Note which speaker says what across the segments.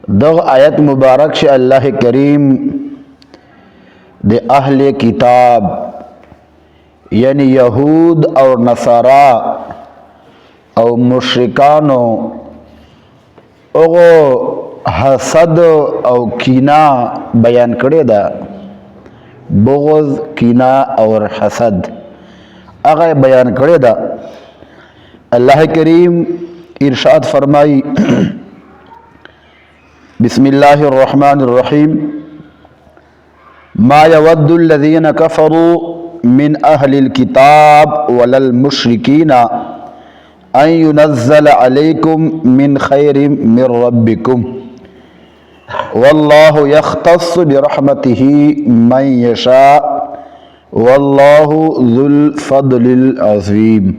Speaker 1: دغ آیت مبارک سے اللہ کریم دے اہل کتاب یعنی یہود اور نصارا او مشرکانو اغو حسد او کینہ بیان کرے دا، بغض، کینہ اور حسد اغا بیان کرے دا۔ اللہ کریم ارشاد فرمائی بسم اللہ الرحمن الرحیم ما يود الذين كفروا من اہل الكتاب ولا المشرکین ان ينزل عليكم من خیر من ربكم واللہ یختص برحمته من یشاء واللہ ذو الفضل العظیم۔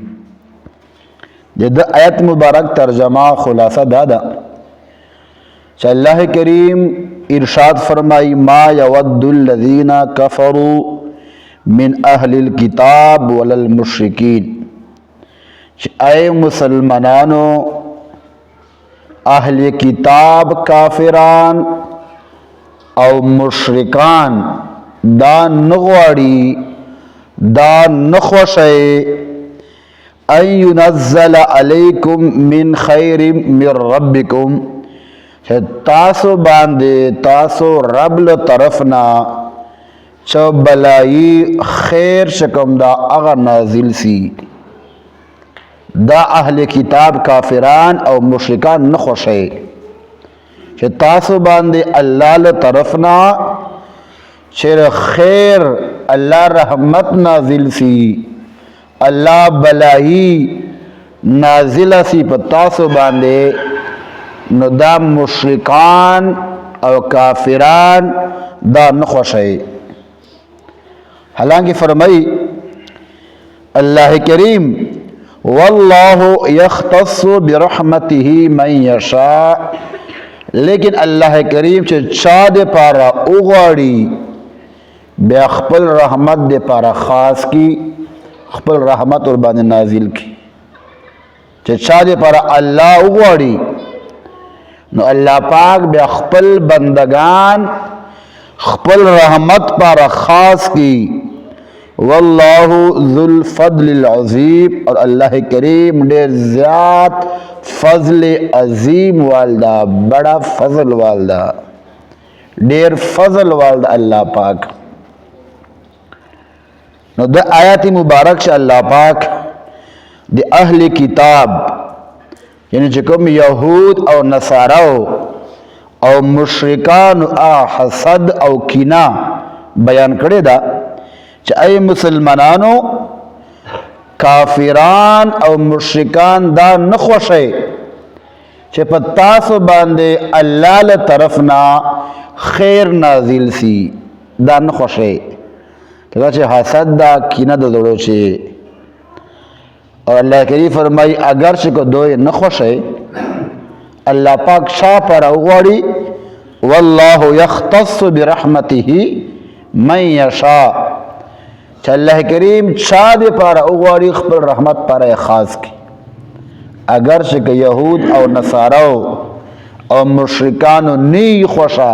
Speaker 1: جد آیت مبارک ترجمہ خلاصہ دادا کہ اللہ کریم ارشاد فرمائی ما یود الذین کفروا من اہل الکتاب ولا المشرکین، اے مسلمانانو اہل کتاب کافران او مشرکان دا نغواڑی دا نخوشے ان ينزل علیکم من خیر من ربکم، تاسو باندے تاسو رب ل طرفنا چو بلائی خیر شکم دا اغا نازل سی۔ دا اہل کتاب کافران او مشرکان نخوشے کہ تاسو باندے اللہ ل طرفنا چر خیر اللہ رحمت نازل سی، اللہ بلائی نازل سی پا تاسو باندے، نو دا مشرکان او کافران دا نخوشے۔ حالانکہ فرمائی اللہ کریم واللہ یختص برحمتہ من یشاء، لیکن اللہ کریم چھ چاہ دے پارا اغاڑی بے خپل رحمت دے پارا خاص کی، خپل رحمت اور باندے نازل کی، چھ چاہ دے پارا اللہ اغاڑی نو اللہ پاک بے خپل بندگان خپل رحمت پارا خاص کی۔ واللہ ذو الفضل العظیم، اور اللہ کریم دیر زیاد فضل عظیم والدہ، بڑا فضل والدہ، دیر فضل والدہ اللہ پاک۔ نو دا آیات مبارک سے اللہ پاک دے اہل کتاب یعنی چکم یہود او نصاراو او مشرکان حسد او کینہ بیان کرے دا کہ اے مسلمانانو کافران او مشرکان دا نخوشے کہ پتاسو باندے اللہ ل طرفنا خیر نازل سی، دا نخوشے کہ حسد دا کینہ دا دوڑو چھے۔ اور اللہ کریم فرمائی اگرچہ کو دوئے نخوشے اللہ پاک شاہ پر اغوڑی واللہ یختص برحمتہ من یشاء، کہ اللہ کریم چاہ دے پارا اغوڑی خبر رحمت پارا خاص کی۔ اگرچہ کہ یہود او نصاراو او مشرکانو نی خوشا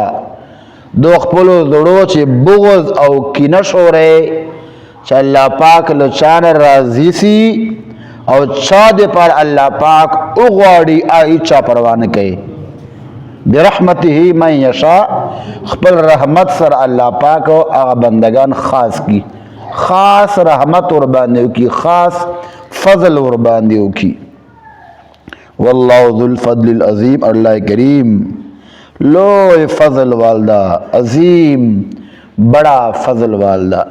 Speaker 1: دو خپلو دڑو چے بغض او کینش ہو رہے چا اللہ پاک لو چان راضی سی او چاہ دے پار اللہ پاک اغواڑی آئی چا پروان کئے برحمتہ من یشاء، خپل رحمت سر اللہ پاک و آغا بندگان خاص کی، خاص رحمت اور باندیو کی، خاص فضل اور باندیو کی۔ واللہ ذو الفضل العظیم، اللہ کریم لو فضل والدہ، عظیم بڑا فضل والدہ۔